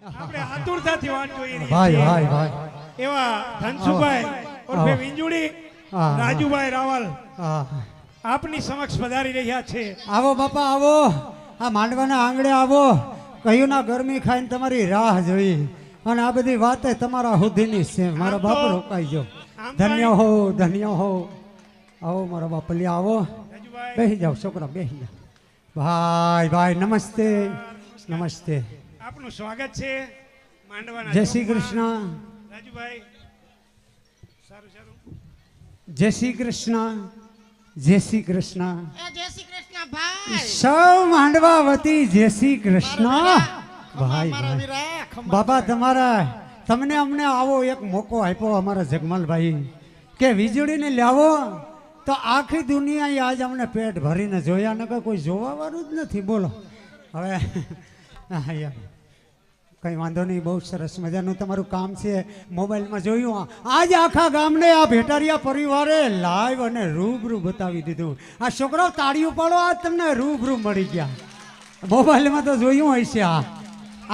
આપણે આતુરતાથી વાત જોઈ રહી ભાઈ છીએ. ભાઈ ભાઈ એવા ધનસુભાઈ ઉર્ફે વિંજુડી રાજુભાઈ રાવલ હા આપની સમક્ષ પધારી રહ્યા છે. આવો બાપા આવો, આ માંડવાના આંગણે આવો. કહ્યું ના ગરમી ખાઈને તમારી રાહ જોઈ અને આ બધી વાતે તમારા સુધીની છે. મારા બાપ રોકાઈ ગયો. ધન્ય હો ધન્ય હો. આવો મારા બાપલિયા આવો, રાજુભાઈ બેસી જાઓ છોકરા બેસી જાઓ. ભાઈ ભાઈ નમસ્તે નમસ્તે. આપનું સ્વાગત છે માંડવાના જય શ્રી ચોકમાં. કૃષ્ણ. રાજુભાઈ સારું સારું. જય શ્રી કૃષ્ણ. જય શ્રી કૃષ્ણ. જય શ્રી કૃષ્ણ ભાઈ. સૌ માંડવા વતી જય શ્રી કૃષ્ણ. ભાઈ મારા ભાઈ વીરા, ખમા બાબા તમારા તમને અમને આવો એક મોકો આપ્યો અમારા જગમલભાઈ કે વીજળીને લાવો તો આખી દુનિયાએ આજ અમને પેટ ભરીને જોયા નકર કોઈ જોવા વાળું જ નથી. બોલો હવે કંઈ વાંધો નહીં, બહુ સરસ મજાનું તમારું કામ છે. મોબાઈલમાં જોયું આજ આખા ગામને આ ભેટારિયા પરિવારે લાઈવ અને રૂબરૂ બતાવી દીધું. આ છોકરાઓ તાળીઓ પાડો, આજ તમને રૂબરૂ મળી ગયા. મોબાઈલમાં તો જોયું હોય છે.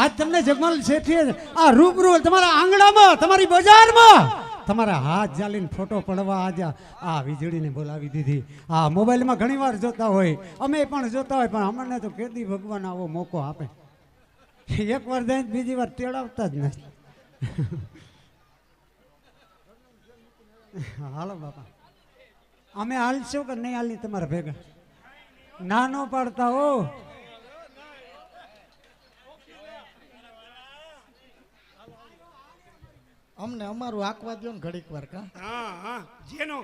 આજ તમને જગમલ શેઠીએ આ રૂબરૂ તમારા આંગણામાં તમારી બજારમાં તમારા હાથ જાલીને ફોટો પડવા આજે આ વીજળીને બોલાવી દીધી. આ મોબાઈલમાં ઘણી વાર જોતા હોય, અમે પણ જોતા હોય, પણ અમને તો કેદી ભગવાન આવો મોકો આપે. એક વાર દઈ બીજી વાર તેડાવતા જ નથી. હાલો બાપા, અમે હાલશું કે નહીં હાલી તમારા ભેગા? ના નો પાડતા હો. અમને અમારું આકવા દો ને ઘડીક વાર કા. હા હા જેનો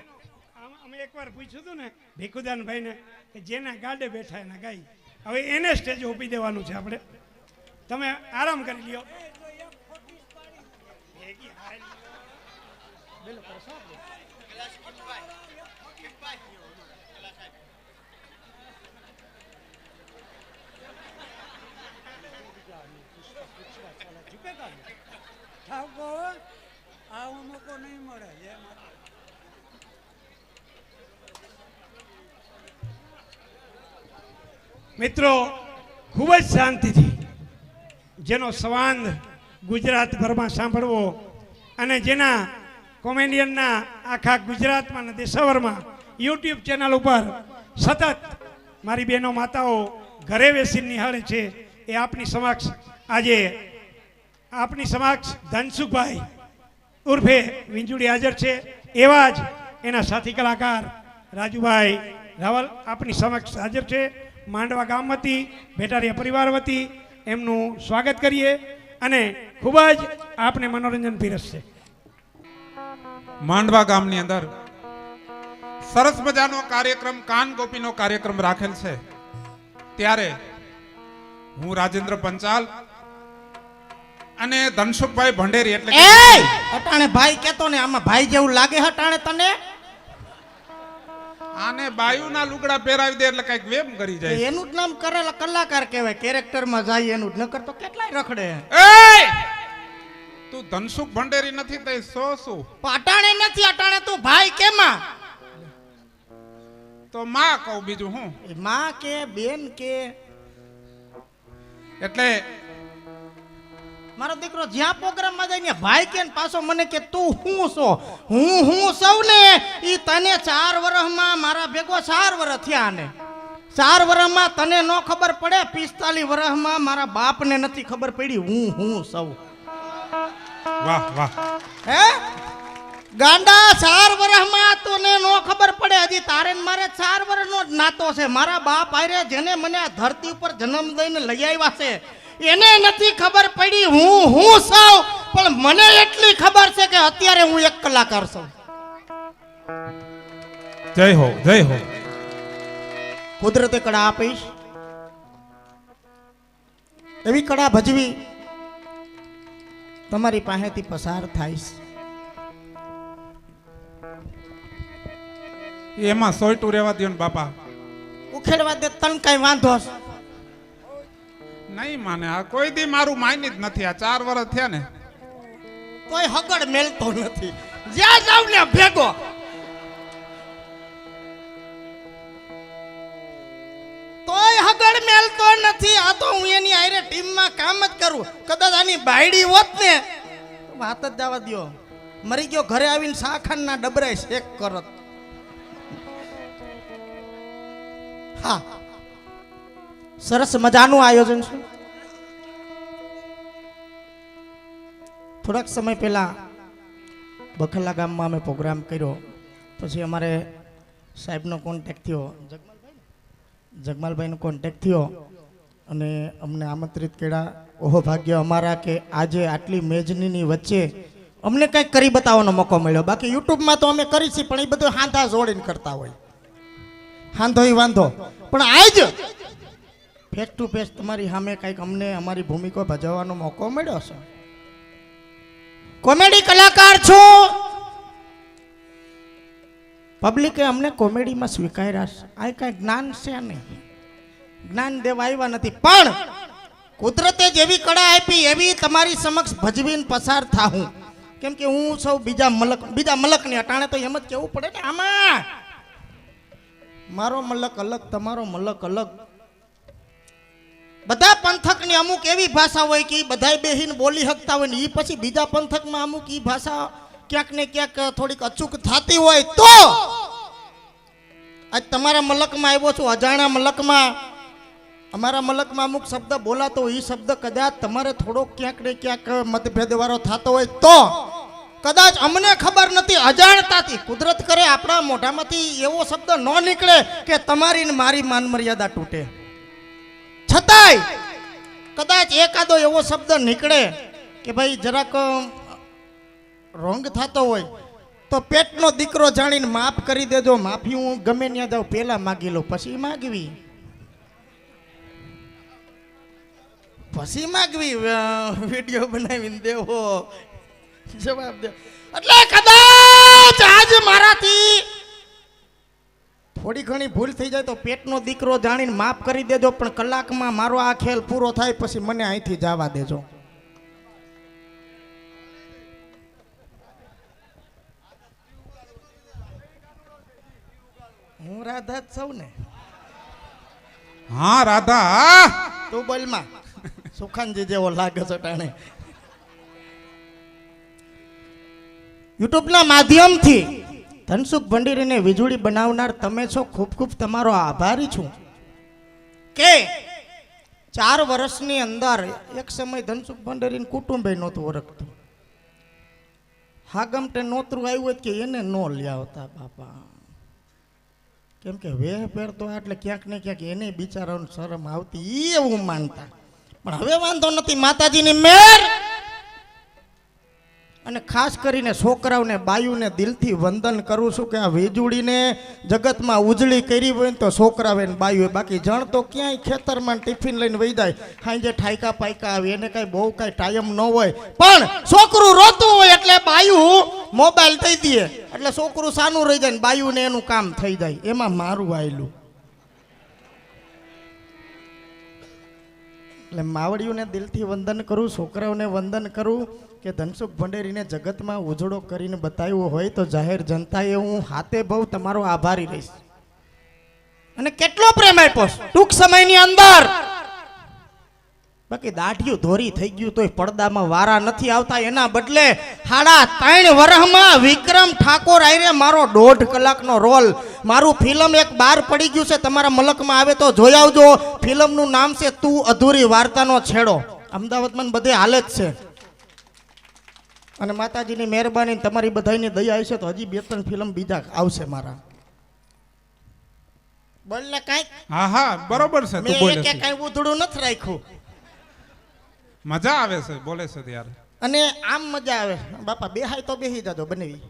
અમે એકવાર પૂછ્યું હતું ને ભીખુદાનભાઈ ને કે જેના ગાડે બેઠા એના ગાય. હવે એને સ્ટેજ ઓપી દેવાનું છે આપણે. તમે આરામ કરી લ્યો. આવો મોકો નહીં મળે. મિત્રો ખૂબ જ શાંતિથી જેનો સંવાદ ગુજરાતભરમાં સાંભળવો અને જેના કોમેડિયનના આખા ગુજરાતમાં અને દેશભરમાં યુટ્યુબ ચેનલ ઉપર સતત મારી બહેનો માતાઓ ઘરે બેસીને નિહાળે છે, એ આપની સમક્ષ આજે આપની સમક્ષ ધનસુખભાઈ ઉર્ફે વિંજુડી હાજર છે. એવા જ એના સાથી કલાકાર રાજુભાઈ રાવલ આપની સમક્ષ હાજર છે. માંડવા ગામ વતી ભેટારિયા પરિવાર વતી એમનું સ્વાગત કરીએ અને ખૂબ જ આપને મનોરંજન પીરસશે. માંડવા ગામની અંદર સરસ મજાનો કાર્યક્રમ કાન ગોપીનો કાર્યક્રમ રાખેલ છે. ત્યારે હું રાજેન્દ્ર પંચાલ અને ધનસુખભાઈ ભંડેરી એટલે એ હટાણે ભાઈ કેતો ને આમાં ભાઈ જેવું લાગે હટાણે તને. આને બાયુના લુગડા પહેરાવી દે એટલે કઈક વેમ કરી જાય. એનું જ નામ કરેલા કલાકાર કહેવાય. કેરેક્ટર માં જાય એનું જ નકર તો કેટલાય રખડે. એ તું ધનસુખ ભંડેરી નથી તે શું અટાણે નથી, અટાણે તું ભાઈ કેમાં? તો માં કહું બીજું હું. એ માં કે બેન કે એટલે મારો દીકરો જ્યાં પ્રોગ્રામ માં જાય ને ભાઈ કે પાછો મને કે તું હું છો. હું સૌ ને ઈ તને 4 વર્ષમાં મારા ભેગો 4 વર્ષ થયા ને 4 વર્ષમાં તને નો ખબર પડે. 45 વર્ષમાં મારા બાપ ને નથી ખબર પડી હું સૌ. વાહ વાહ. હે ગાંડા 4 વર્ષમાં તને નો ખબર પડે. હજી તારે ને મારે 4 વર્ષનો જ નાતો છે. મારા બાપ આરે જેને મને આ ધરતી ઉપર જન્મ દઈને લઈ આવ્યા છે એને નથી ખબર પડી હું સૌ. પણ મને એટલી ખબર છે કે અત્યારે હું એક કલાકાર છું. જય હો જય હો. કુદરતે કળા આપીશ એવી કળા ભજવી તમારી પાસેથી પસાર થાય છે. એમાં સોયટું રહેવા દો ને બાપા. ઉખેડવા દે તન કઈ વાંધો છે? નહીં માને. આ કોઈ દી મારું માયની જ નથી. આ 4 વર્ષ થયા ને કોઈ હગડ મેલતો નથી. જ્યાં જાવ ને ભેગો. તોય હગડ મેલતો નથી. આ તો હું એની હારે ટીમમાં કામ જ કરું. કદાચ આની બાયડી હોત ને તો વાત જ જવા દ્યો. મરી ગયો ઘરે આવીને શાખાના ડબરાય શેક કરત. હા, સરસ મજાનું આયોજન છે. થોડાક સમય પહેલા બખલા ગામમાં અમે પ્રોગ્રામ કર્યો. પછી અમારે સાહેબનો કોન્ટેક્ટ થયો, જગમાલભાઈનો કોન્ટેક્ટ થયો અને અમને આમંત્રિત કર્યા. ઓહો ભાગ્ય અમારા કે આજે આટલી મેજનીની વચ્ચે અમને કંઈક કરી બતાવવાનો મોકો મળ્યો. બાકી યુટ્યુબમાં તો અમે કરી છીએ, પણ એ બધું હાંધા જોડીને કરતા હોય. હાંધો ય વાંધો, પણ આજ ફેસ ટુ ફેસ તમારી સામે કંઈક અમને અમારી ભૂમિકા ભજવવાનો મોકો મળ્યો છે. કોમેડી કલાકાર છું. પબ્લિકે અમને કોમેડીમાં સ્વીકાર્યા છે. આ કઈ જ્ઞાન છે નહીં, જ્ઞાન દેવા આવ્યા નથી, પણ કુદરતે જેવી કળા આપી એવી તમારી સમક્ષ ભજવીને પસાર થાઉં. કેમ કે હું સૌ બીજા મલકની અટાણે તો એમ જ કેવું પડે ને. આમાં મારો મલક અલગ, તમારો મલક અલગ. બધા પંથકની અમુક એવી ભાષા હોય કે બધા બેહીને બોલી શકતા હોય ને એ પછી બીજા પંથકમાં અમુક એ ભાષા ક્યાંક ને ક્યાંક થોડીક અચૂક થતી હોય તો આજ તમારા મલકમાં આવ્યો છું. અજાણા મલકમાં, અમારા મલકમાં અમુક શબ્દ બોલાતો હોય, એ શબ્દ કદાચ તમારે થોડોક ક્યાંક ને ક્યાંક મતભેદ વાળો થતો હોય તો કદાચ અમને ખબર નથી, અજાણતાથી કુદરત કરે આપણા મોઢામાંથી એવો શબ્દ ન નીકળે કે તમારી ને મારી માન મર્યાદા તૂટે. છતાંય કદાચ એકાદો એવો શબ્દ નીકળે કે ભાઈ જરાક રોંગ થતો હોય તો પેટનો દીકરો જાણીને માફ કરી દેજો. માફી હું ગમે ત્યાં જાઉં પહેલા માગી લઉં, પછી માગવી વિડીયો બનાવીને દેવો, જવાબ દે. એટલે કદાચ આજ મારાથી થોડી ઘણી ભૂલ થઈ જાય તો પેટનો દીકરો જાણીને માફ કરી દેજો, પણ કલાકમાં મારો આ ખેલ પૂરો થાય પછી મને અહીંથી જવા દેજો. હું રાધા જ છું ને. હા રાધા, તું બોલમાં સુખાનજી જેવો લાગે છે ટાણે. યુટ્યુબના માધ્યમથી ધનસુખ ભંડેરીને વીજળી બનાવનાર તમે છો. ખૂબ ખૂબ તમારો આભારી છું કે 4 વર્ષની અંદર એક સમય ધનસુખ ભંડેરીને કુટુંબે નહોતું ઓળખતું. હાગમટે નોતરું આવ્યું કે એને ન લ્યાવતા બાપા. કેમ કે વેહ પહેરતો એટલે ક્યાંક ને ક્યાંક એને બિચારાને શરમ આવતી, એવું માનતા. પણ હવે વાંધો નથી, માતાજીની મહેર. અને ખાસ કરીને છોકરાઓને બાયુને દિલથી વંદન કરું છું કે આ વીજળીને જગતમાં ઉજળી કરી હોય ને તો છોકરાઓ ને બાયુ. બાકી જણ તો ક્યાંય ખેતરમાં ટિફિન લઈને વહી જાય, સાંજે ઠાયકા પાયકા આવે, એને કાંઈ બહુ કાંઈ ટાઈમ ન હોય. પણ છોકરું રોતું હોય એટલે બાયુ મોબાઈલ દઈ દે એટલે છોકરું સાનું રહી જાય ને બાયુને એનું કામ થઈ જાય. એમાં મારું આયેલું. એટલે માવડીઓને દિલથી વંદન કરું, છોકરાઓને વંદન કરું કે ધનસુખ ભંડેરીને જગતમાં ઉજળો કરીને બતાવ્યો હોય તો જાહેર જનતાએ હું હાથે બહુ તમારો આભારી રહીશ. અને કેટલો પ્રેમ આપ્યો ટૂંક સમયની અંદર. બાકી દાઢિયું ધોરી થઈ ગયું તોય પડદામાં વારા નથી આવતા. એના બદલે 3.5 વર્ષમાં વિક્રમ ઠાકોર આયરે મારો 1.5 કલાકનો રોલ, મારું ફિલ્મ એક બહાર પડી ગયું છે. તમારા મલકમાં આવે તો જોઈ આવજો. ફિલ્મનું નામ છે તું અધૂરી વાર્તાનો છેડો. અમદાવાદમાં બધે હાલે જ છે. અને માતાજીની મહેરબાની તમારી બધાની દયા હશે તો હજી 2-3 ફિલ્મ બીજા આવશે મારા. બોલ ને કાંઈક. હા હા બરોબર છે, તું બોલે મેં છે. કાંઈ ઉધડું નથી રાખ્યું. મજા આવે છે બોલે છે ત્યારે. અને આમ મજા આવે બાપા. બેહાય તો બેહી જાજો બનેવી.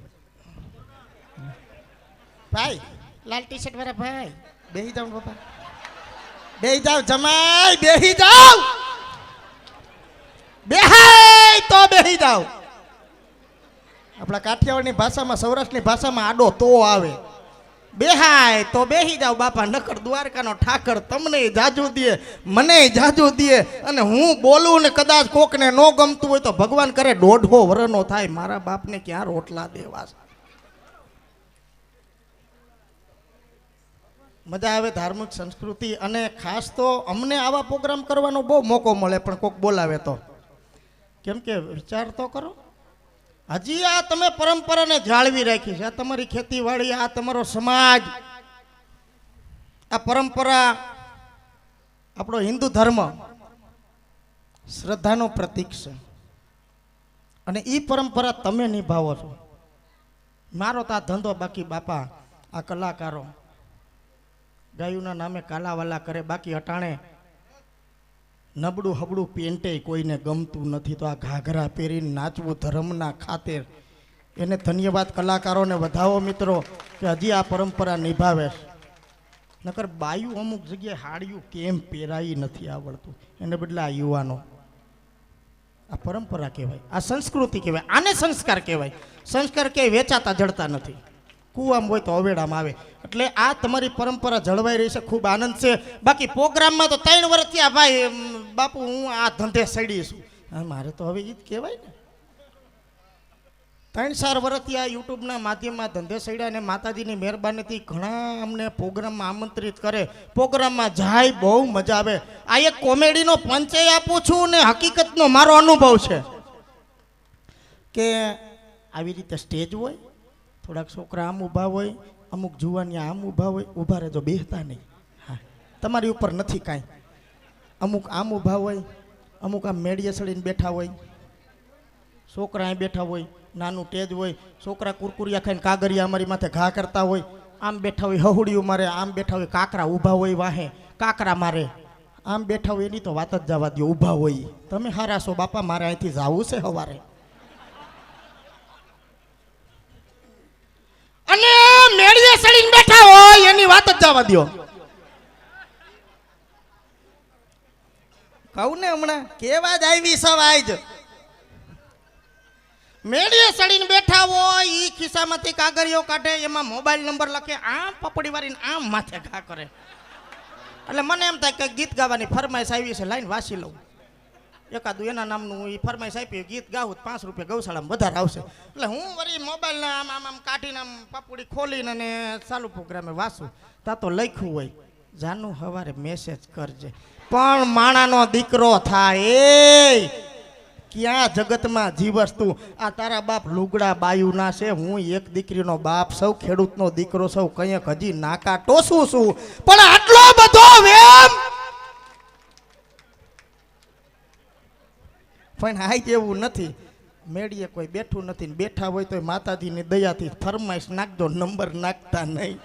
ભાઈ લાલ ટી શર્ટ વાળા ભાઈ બેહી જાવ બાપા, બેહી જાવ. જમાઈ બેહી જાવ, બેહાય તો બેહી જાવ. આપણા કાઠિયાવાડની ભાષામાં, સૌરાષ્ટ્રની ભાષામાં આડો તો આવે. બેહાય તો બેહી જાવ બાપા, નકર દ્વારકાનો ઠાકર તમને જાજુ દે, મને જાજુ દે. અને હું બોલું ને કદાચ કોકને ન ગમતું હોય તો ભગવાન કરે 1.5 વર્ષનો થાય. મારા બાપને ક્યાં રોટલા દેવા છે. મજા આવે ધાર્મિક સંસ્કૃતિ અને ખાસ તો અમને આવા પ્રોગ્રામ કરવાનો બહુ મોકો મળે પણ કોક બોલાવે તો કેમ કે વિચાર તો કરો હજી આ તમે પરંપરાને જાળવી રાખી છે આ તમારી ખેતીવાડી આ તમારો સમાજ આ પરંપરા આપણો હિન્દુ ધર્મ શ્રદ્ધાનો પ્રતીક છે અને એ પરંપરા તમે નિભાવો છો મારો તો આ ધંધો બાકી બાપા આ કલાકારો ગાયુના નામે કાલાવાલા કરે બાકી અટાણે નબળું હબળું પેન્ટે કોઈને ગમતું નથી તો આ ઘાઘરા પહેરીને નાચવું ધર્મના ખાતર એને ધન્યવાદ કલાકારોને વધાવો મિત્રો કે હજી આ પરંપરા નિભાવે છે નકર બાયું અમુક જગ્યાએ હાડિયું કેમ પહેરાઈ નથી આવડતું એને બદલે આ યુવાનો આ પરંપરા કહેવાય આ સંસ્કૃતિ કહેવાય આને સંસ્કાર કહેવાય સંસ્કાર ક્યાંય વેચાતા જડતા નથી કુવામાં હોય તો અવેડામાં આવે એટલે આ તમારી પરંપરા જળવાઈ રહી છે ખૂબ આનંદ છે બાકી પ્રોગ્રામમાં તો 3 વર્ષ થયા ભાઈ બાપુ હું આ ધંધે સડી છું હા મારે તો હવે એ જ કહેવાય ને 3-4 વર્ષથી આ યુટ્યુબના માધ્યમમાં ધંધે સડ્યા અને માતાજીની મહેરબાનીથી ઘણા અમને પ્રોગ્રામમાં આમંત્રિત કરે પ્રોગ્રામમાં જાય બહુ મજા આવે આ એક કોમેડીનો પંચય આપું છું ને હકીકતનો મારો અનુભવ છે કે આવી રીતે સ્ટેજ હોય થોડાક છોકરા આમ ઊભા હોય અમુક જુવાનિયા આમ ઊભા હોય ઊભા રહેજો બેહતા નહીં હા તમારી ઉપર નથી કાંઈ અમુક આમ ઊભા હોય અમુક આમ મેળીએ સડીને બેઠા હોય છોકરા અહીં બેઠા હોય નાનું ટેજ હોય છોકરા કુરકુરિયા ખાઈને કાગરિયા અમારી માથે ઘા કરતા હોય આમ બેઠા હોય હહુડિયું મારે આમ બેઠા હોય કાકરા ઊભા હોય વાહે કાકરા મારે આમ બેઠા હોય એની તો વાત જ જવા દો ઊભા હોય તમે હારા છો બાપા મારે અહીંથી જવું છે સવારે અને મેળીએ સડીને બેઠા હોય એની વાત જ જવા દો કહું ને હમણાં કેવા જ આવી સવાય જ મેળીએ સડીને બેઠા હોય ઈ ખિસ્સામાંથી કાગળિયો કાઢે એમાં મોબાઈલ નંબર લખે આમ પપડી વાળીને આમ માથે ઘા કરે એટલે મને એમ થાય કે ગીત ગાવાની ફરમાઈશ આવી છે લાઈન વાસી લઉં એકાદું એના નામનું એ ફરમાઈશ આપી ગીત ગાવું 5 રૂપિયા ગૌશાળામાં વધારે આવશે એટલે હું વળી મોબાઈલ આમ આમ આમ કાઢીને આમ પપડી ખોલીને અને ચાલુ પ્રોગ્રામે વાસું તા તો લખ્યું હોય જાનું હવારે મેસેજ કરજે પણ માણાનો દીકરો થાય એ ક્યાં જગતમાં જીવસ તું આ તારા બાપ લુગડા બાયુના છે હું એક દીકરીનો બાપ સૌ ખેડૂતનો દીકરો સૌ કંઈક હજી નાકા ટોસું છું પણ આટલો બધો વેમ પણ હાઈ જેવું નથી મેળીએ કોઈ બેઠું નથી ને બેઠા હોય તો માતાજીની દયાથી ફરમાઈશ નાખજો નંબર નાખતા નહીં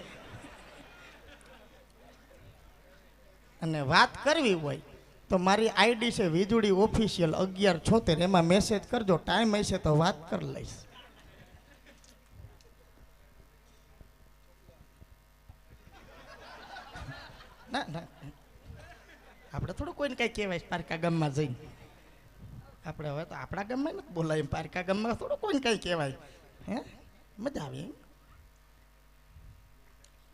અને વાત કરવી હોય તો મારી આઈડી છે વીજળી ઓફિશિયલ 1176 એમાં મેસેજ કરજો ટાઈમ હશે તો વાત કરી લઈશ ના ના આપણે થોડું કોઈને કઈ કહેવાય પારકા ગામમાં જઈને આપણે હવે તો આપણા ગામમાં નથી બોલાય પારકા ગામમાં થોડું કોઈને કઈ કહેવાય હે મજા આવે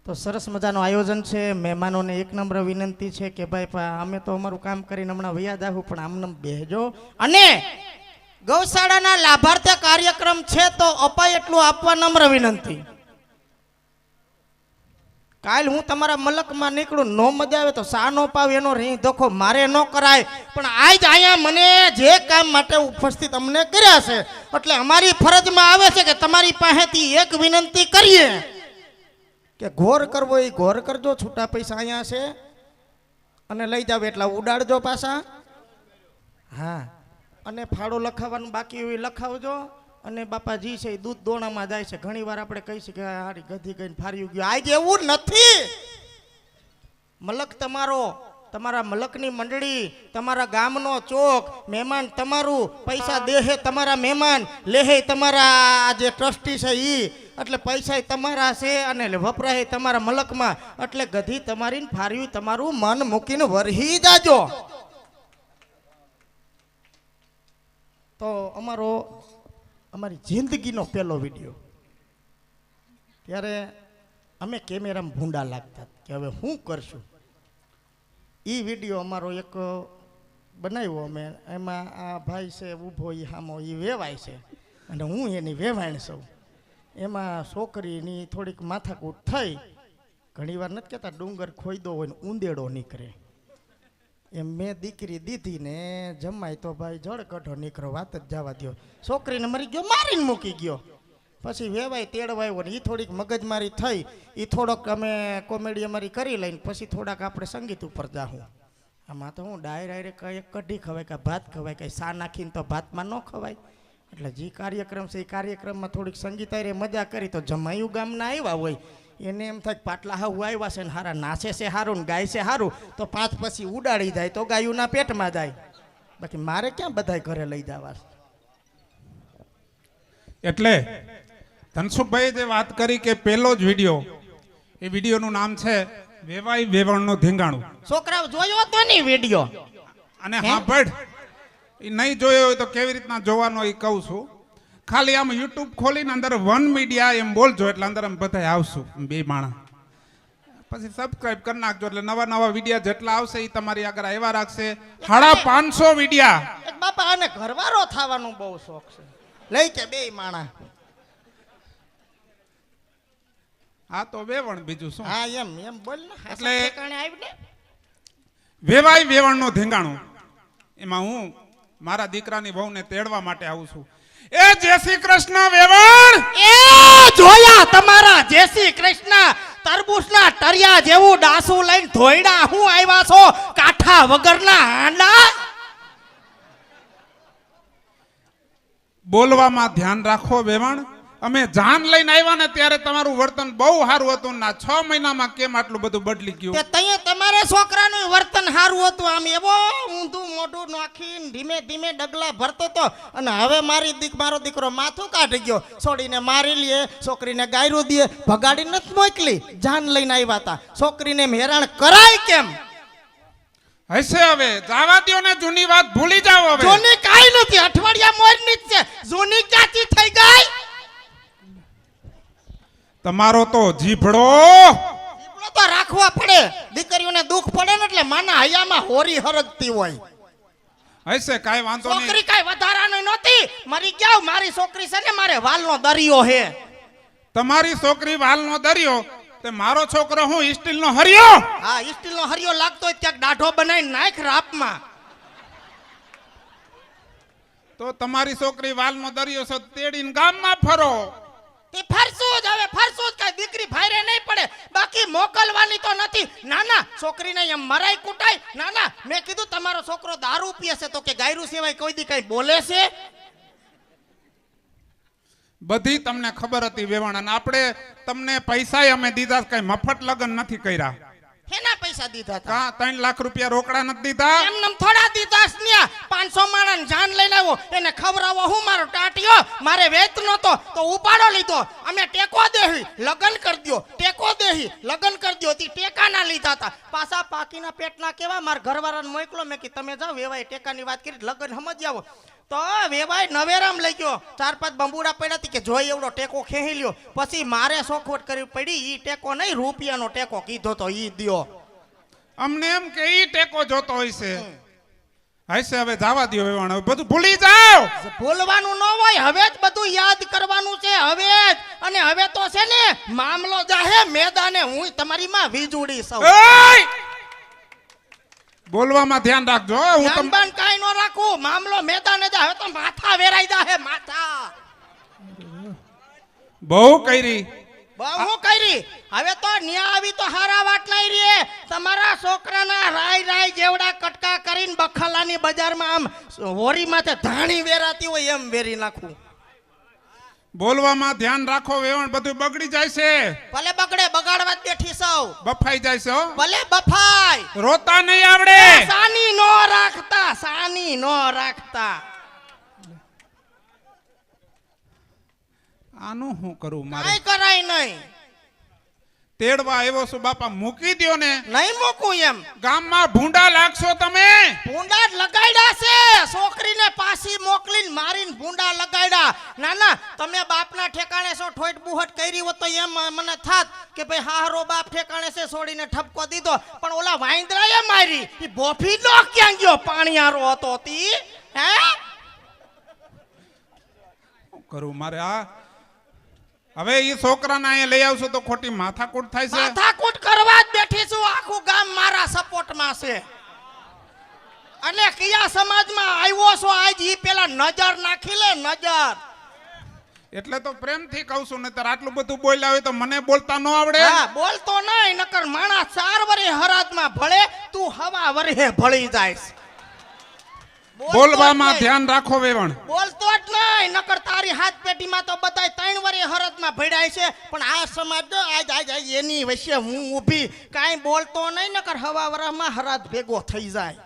તો સરસ મજાનું આયોજન છે મહેમાનોને એક નમ્ર વિનંતી છે કે ભાઈ અમે તો અમારું કામ કરીને હમણાં વયા જાવું પણ આમને બેહજો અને ગૌશાળાના લાભાર્થી કાર્યક્રમ છે તો અપાય એટલું આપવા નમ્ર વિનંતી કાલ હું તમારા મલકમાં નીકળું નો મજા આવે તો સા નો પાવ એનો રી ધોખો મારે ન કરાય પણ આજ અહીંયા મને જે કામ માટે ઉપસ્થિત અમને કર્યા છે એટલે અમારી ફરજમાં આવે છે કે તમારી પાસેથી એક વિનંતી કરીએ કે ઘોર કરવો એ ઘોર કરજો છૂટા પૈસા અહીંયા છે અને લઈ જાવ એટલા ઉડાડજો પાછા હા અને ફાળો લખાવવાનું બાકી હોય લખાવજો અને બાપાજી છે દૂધ દોણામાં જાય છે ઘણી વાર આપણે કહી છીએ કે હારી ગધી ગઈને ફાર્યું ગયું આજે એવું નથી મલક તમારો તમારા મલકની મંડળી તમારા ગામનો ચોક મહેમાન તમારું પૈસા દેહે તમારા મહેમાન લેહે તમારા જે ટ્રસ્ટી છે ઈ એટલે પૈસા તમારા છે અને વપરાય તમારા મલકમાં એટલે ગધી તમારી ફાર્યું તમારું મન મૂકીને વરહી જાજો તો અમારી જિંદગીનો પહેલો વિડીયો ત્યારે અમે કેમેરામાં ભૂંડા લાગતા કે હવે શું કરશું એ વિડીયો અમારો એક બનાવ્યો અમે એમાં આ ભાઈ છે ઊભો એ સામો એ વેવાય છે અને હું એની વેવાણ છું એમાં છોકરીની થોડીક માથાકૂટ થઈ ઘણી વાર નથી કહેતા ડુંગર ખોઈદો હોય ને ઊંદેડો નીકળે એમ મેં દીકરી દીધી ને જમાય તો ભાઈ જળ કઢો નીકળો વાત જ જવા દો છોકરીને મરી ગયો મારીને મૂકી ગયો પછી વેવાય તેડવાયો ને એ થોડીક મગજમારી થઈ એ થોડોક અમે કોમેડી અમારી કરી લઈને પછી થોડાક આપણે સંગીત ઉપર જાઉં આમાં તો હું ડાયરેક્ટ એક કઢી ખવાય કે ભાત ખવાય કે સા નાખીને તો ભાતમાં ન ખવાય એટલે જે કાર્યક્રમ છે એ કાર્યક્રમમાં થોડીક સંગીત આરે મજા કરી તો જમાયું ગામના આવ્યા હોય એને એમ થાય પાટલા હાવ આવ્યા છે ને હારા નાચે છે સારું ને ગાય છે સારું તો પાંચ પછી ઉડાડી જાય તો ગાયુંના પેટમાં જાય બાકી મારે ક્યાં બધાય ઘરે લઈ જવા એટલે ધનસુખભાઈએ જે વાત કરી કે પહેલો જ વિડીયો એ વિડીયોનું નામ છે વેવાઈ વેવણનું ધીંગાણું. છોકરાઓ જોયો તો નહીં વિડીયો અને હા ભડ એ નહીં જોયો હોય તો કેવી રીતના જોવાનો એ કહું છું. ખાલી આમ યુટ્યુબ ખોલીને અંદર વન મીડિયા એમ બોલજો એટલે અંદર અમે બધા આવશું બે માણસ. પછી સબસ્ક્રાઇબ કરી નાખજો એટલે નવા નવા વિડીયા જેટલા આવશે એ તમારી આગળ આવ્યા રાખશે. 550 વિડીયા. એક બાપા આને ઘરવાળો થવાનો બહુ શોખ છે લઈ કે બે માણા હા તો વેવણ બીજું શું. હા એમ એમ બોલ ને એટલે ઠેકાણે આવીને વેવાઈ વેવણનું ધીંગાણું એમાં હું મારા દીકરાની વહુને તેડવા માટે આવું છું. એ જય શ્રી કૃષ્ણ વેવણ. એ જોયા તમારા જય શ્રી કૃષ્ણ તરબૂચના ટરિયા જેવું ડાસુ લઈને ધોઈડા હું આવ્યા છો કાઠા વગરના હાંડા. બોલવામાં ધ્યાન રાખો વેવણ. અમે જાન લઈને આવ્યા ને ત્યારે તમારું વર્તન બહુ સારું હતું ના 6 મહિનામાં કેમ આટલું બધું બદલી ગયું. તે તઈએ તમારે છોકરાનું વર્તન સારું હતું આમ એવો ઊંધું મોઢું નાખીને ધીમે ધીમે ડગલા ભરતો તો અને હવે મારો દીકરો માથું કાઢી ગયો છોડીને મારી લે છોકરીને ગાયરું દે ભગાડી નથી મોકલી જાન લઈને આવ્યા હતા છોકરીને હેરાન કરાય કેમ. હશે હવે જાવા દ્યો ને જૂની વાત ભૂલી જાવ હવે. જૂની કાઈ નથી અઠવાડિયા મોરની જ છે જૂની ક્યાંથી થઈ ગઈ. તમારો તો જીભડો તો રાખવા પડે દીકરીઓને દુઃખ પડે ને એટલે માના હૈયામાં હોરી હરગતી હોય. હશે કાઈ વાંધો નહીં. છોકરી કાઈ વધારાની નહોતી મરી ગયા મારી છોકરી છે ને મારે વાલનો દરિયો હે. તમારી છોકરી વાલનો દરિયો તે મારો છોકરો હું સ્ટીલનો હરિયો. હા સ્ટીલનો હરિયો લાગતો હોય ત્યાં દાઢો બનાવીને નાખ રાપમાં. તો તમારી છોકરી વાલનો દરિયો છે તેડીને ગામમાં ફરો. તે ફરશું જ હવે ફરશું જ કઈ દીકરી ભાઈરે નહીં પડે બાકી મોકલવાની તો નથી. ના છોકરીને એમ મરાઈ કુટાય. ના મેં કીધું તમારો છોકરો દારૂ પીએ છે તો કે ગાયરું સિવાય કોઈ દી કઈ બોલે છે. બધી તમને ખબર હતી વેવાણ અને આપણે તમને પૈસા અમે દીધા કઈ મફત લગન નથી કર્યા. કેના પૈસા દીધા હતા? 3 લાખ રૂપિયા રોકડા નથી દીધા. એમને થોડા દીધા સ્નેહ 500 માણસ જાન લઈને આવ્યો એને ખવરાવો હું મારો ટાટિયો મારે વેચ નતો તો ઉપાડો લીધો અમે ટેકો દેહી લગન કરી દયો ટેકો દેહી લગન કરી દયો તી ટેકાના લીધા હતા પાછા પાકીના પેટના કેવા માર ઘરવાળાને મોકલો મેં કે તમે જાવ વેવાય ટેકાની વાત કરી લગન સમજી આવો તો વેવાય નવેરામ લઈ ગયો 4-5 બંબુડા પડ્યા હતી કે જોઈ એવડો ટેકો ખેહી લ્યો પછી મારે સોખવટ કરવી પડી ઈ ટેકો નહીં રૂપિયાનો ટેકો કીધો તો ઈ દ્યો. અમને એમ કે ઈ ટેકો જોતો હોય છે. હશે હવે જવા દ્યો વેવાણ હવે બધું ભૂલી જાઓ. ભૂલવાનું ન હોય હવે જ બધું યાદ કરવાનું છે હવે જ. અને હવે તો છે ને મામલો જાહે મેદાને હું તમારી માં વીજળી સૌ. એય! બોલવામાં ધ્યાન રાખજો. હું ધ્યાન કાઈ ન રાખું મામલો મેદાને જા હવે તો માથા વેરાઈ જાહે માથા. બહુ કરી બહુ કરી હવે તો ન્યા આવી તો હારા વાટ લઈ રે તમારા છોકરાના રાય જેવડા કટકા કરીને બખલાની બજારમાં આમ હોરી માથે ધાણી વેરાતી હોય એમ વેરી નાખું. બોલવામાં ધ્યાન રાખો વેવાણ બધું બગડી જાય છે. ભલે બગડે બગાડવા જ બેઠી સૌ. બફાઈ જાય છે હો. ભલે બફાય રોતા નહીં આવડે. સાની નો રાખતા. આનું શું કરું મારે? કાઈ કરાય નહીં. તેડવા આવ્યો છું બાપા મૂકી દ્યો ને. નહીં મૂકું એમ. ગામમાં ભૂંડા લાગશો તમે. ભૂંડા જ લગાડ્યા છે છોકરીને પાછી મોકલીને મારીને ભૂંડા લગાડ્યા. ના તમે બાપના ઠેકાણે છો ઠોઈટ બુહટ કરી હોત તો એમ મને થાત કે ભાઈ હારો બાપ ઠેકાણે છે છોડીને ઠપકો દીધો પણ ઓલા વાંદરાએ મારી ઈ બોફી નો ક્યાં ગયો પાણીયારો હતો તી હે કરું મારે આ હવે ઈ છોકરાને અહીંયા લઈ આવશો તો ખોટી માથાકૂટ થાય છે. માથાકૂટ ગામ મારા સપોર્ટમાં છે. અને કયા સમાજમાં આવ્યો છો આજ ઈ પેલા નજર નાખી લે નજર. એટલે તો પ્રેમથી કહું છું, નતર આટલું બધું બોલ્યા હોય તો મને બોલતા ન આવડે. હા બોલતો નહીં નકર માણસ 4 વરે હરાજમાં ભળે તું હવા વરે ભળી જાયસ. બોલવામાં ધ્યાન રાખો વેવણ. બોલતો જ નહીં નકર તારી હાથ પેટીમાં તો બધાય 3 વરે હરાજમાં ભળ્યા છે. પણ આ સમાજ જો આજ એની વચ્ચે હું ઊભી કાંઈ બોલતો નહીં નકર હવા વરામાં હરાજ ભેગો થઈ જાય.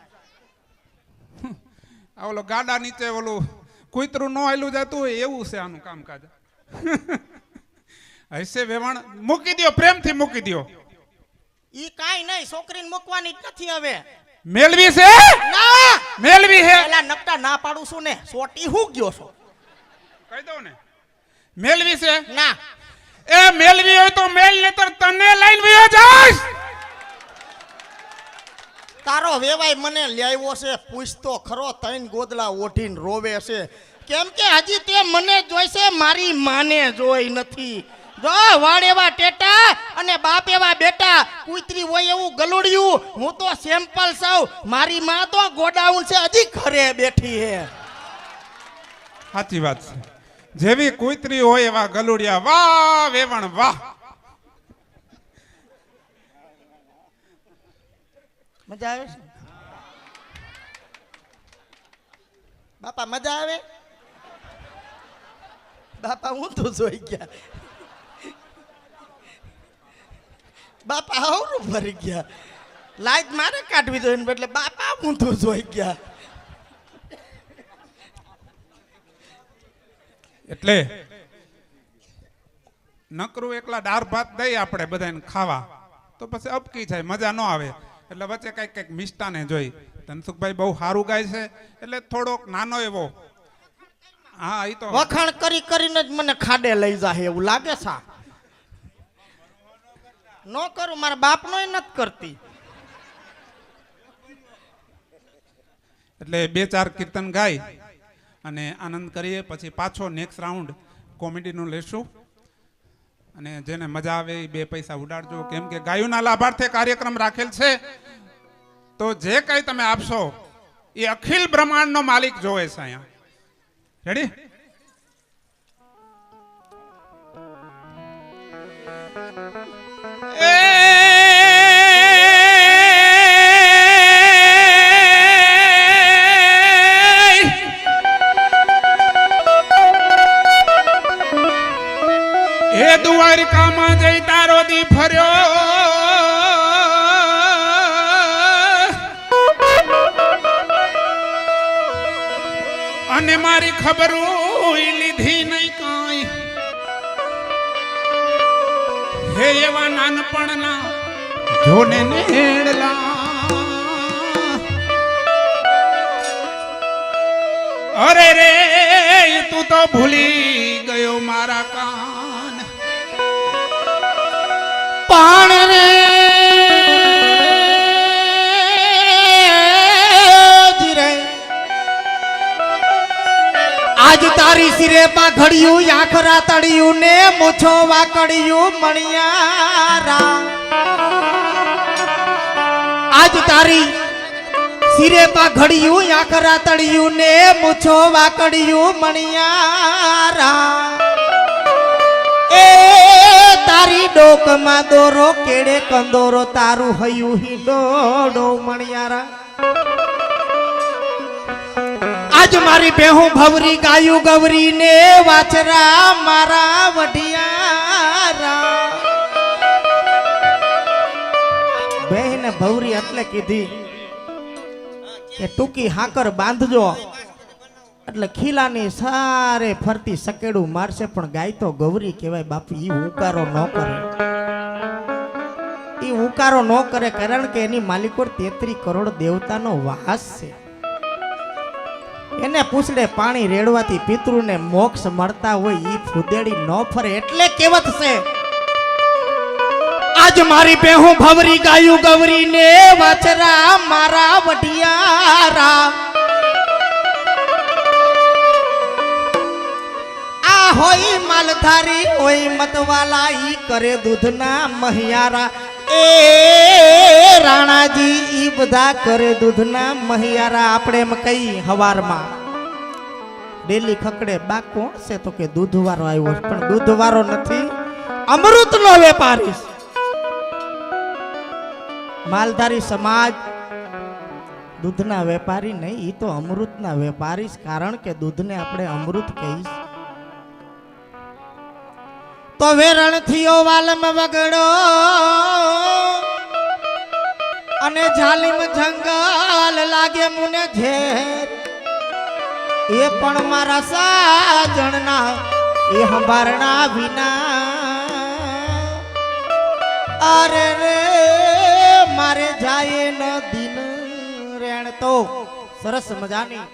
આ ઓલો ગાડા નીચે ઓલું કૂતરું ન આયલું જતું હોય એવું છે આનું કામકાજ. હશે વેવણ, મૂકી દ્યો, પ્રેમથી મૂકી દ્યો. ઈ કાંઈ નહીં, છોકરીને મૂકવાની જ નથી હવે. મેલવી છે ના મેલવી છે. પેલા નકટા ના પાડું છું ને, સોટી હું ગયો છો. કહી દઉં ને મેલવી છે. ના એ મેલવી હોય તો મેલ, નતર તને લઈને વયો જાઈશ. તારો વેવાય મને લ્યાવ્યો છે, પૂછતો ખરો 3 ગોદલા ઓઢીને રોવે છે. કેમ કે હજી તે મને જોઈશે, મારી માને જોઈ નથી. જો વાડ એવા ટેટા અને બાપ એવા બેટા, કુતરી હોય એવું ગલુડિયું. હું તો સેમ્પલ છું, મારી માં તો ગોડાઉન છે, હજી ઘરે બેઠી હે. સાચી વાત છે. જેવી કુતરી હોય એવા ગલુડિયા. વાહ વેવણ વાહ. મજા આવે છે બાપા? મજા આવે બાપા? હું તો જોઈ ગયા બાપા, આવરું ભરી ગયા. લાઈટ મારે કાઢવી જોઈએ ને બદલે બાપા હું તો જોઈ ગયા. એટલે નકરું એકલા દાળ ભાત દઈ આપણે બધાને ખાવા તો પછી અપકી જાય, મજા ન આવે. એટલે વચ્ચે કઈક મિષ્ટાને જોઈ. ધનસુખભાઈ બહુ સારું ગાય છે એટલે થોડોક નાનો એવો. હા એ તો વખાણ કરી કરીને જ મને ખાડે લઈ જાય એવું લાગે છે. નો કરું, મારા બાપનો નથી કરતી. એટલે 2-4 કીર્તન ગાય અને આનંદ કરીએ, પછી પાછો નેક્સ્ટ રાઉન્ડ કોમેડીનું લેશું. અને જેને મજા આવે એ 2 પૈસા ઉડાડજો. કેમ કે ગાયોના લાભાર્થે કાર્યક્રમ રાખેલ છે, તો જે કઈ તમે આપશો એ અખિલ બ્રહ્માંડનો માલિક જોવે છે અહીંયા. રેડી? એ દ્વારકામાં જઈ તારો દી ફર્યો, અને મારી ખબર લીધી નહીં કાંઈ. હે એવા નાનપણના જોને નેડલા, અરે રે તું તો ભૂલી ગયો મારા કાન. પાણ રે આજ તારી સિરે પાઘડિયું, આખરા તળિયું ને મૂછો વાકડિયું મણિયારા. આજ તારી સિરે પાઘડિયું, આખરા તળિયું ને મૂછો વાકડિયું મણિયારા. એ તારી ડોકમાં દોરો, કેડે કંદોરો, તારું હયું હિંડોડો મણિયારા. આજ મારી બેહું ભવરી, ગાયું ગવરી ને વાછરા મારા વઢિયારા. બહેન ભવરી એટલે કીધી કે ટૂંકી હાકર બાંધજો એટલે ખીલાની સારે ફરતી સકેડું મારશે. પણ ગાય તો ગૌરી કહેવાય બાપુ. ઈ ઉકારો ન કરે, ઈ ઉકારો ન કરે, કારણ કે એની માલિકો 33 કરોડ દેવતાનો વાસ છે. એને પૂછડે પાણી રેડવાથી પિતૃને મોક્ષ મળતા હોય, ઈ ફુદેડી ન ફરે. એટલે કહેવત છે આજ મારી બેહું ભવરી, ગાયું ગવરી ને વાછરા મારા વઢિયારા. આ હોય માલધારી હોય મતવાલા, ઈ કરે દૂધના મહિયારા. એ એ રાણાજી ઈ બધા કરે દૂધના મહિયારા આપણે એમ કઈ હવારમાં ડેલી ખકડે બા કોણ છે તો કે દૂધવાળો આવ્યો છે. પણ દૂધવાળો નથી, અમૃતનો વેપારી છે. માલધારી સમાજ દૂધના વેપારી નહીં, ઈ તો અમૃતના વેપારી છે. કારણ કે દૂધને આપણે અમૃત કહીશ. તો વેરણ થયો વાલમ વગડો અને જાલિમ જંગલ લાગે મુને ઝેર. એ પણ મારા સાજણના એ હંભારણા વિના અરે રે મારે જાય ન દિન રેણ. તો સરસ મજાની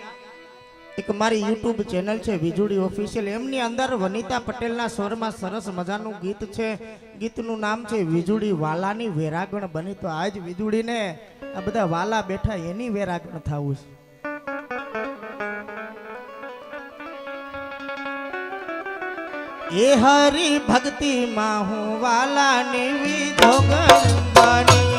એક મારી યુટ્યુબ ચેનલ છે વીજળી ઓફિશિયલ, એમની અંદર વનિતા પટેલના સ્વરમાં સરસ મજાનું ગીત છે. ગીતનું નામ છે વીજળી વાલાની વેરાગણ બની. તો આજ વીજળીને આ બધા વાલા બેઠા એની વેરાગણ થવું છે. એ હરી ભક્તિ માં હું વાલાની વિધોગણ બની.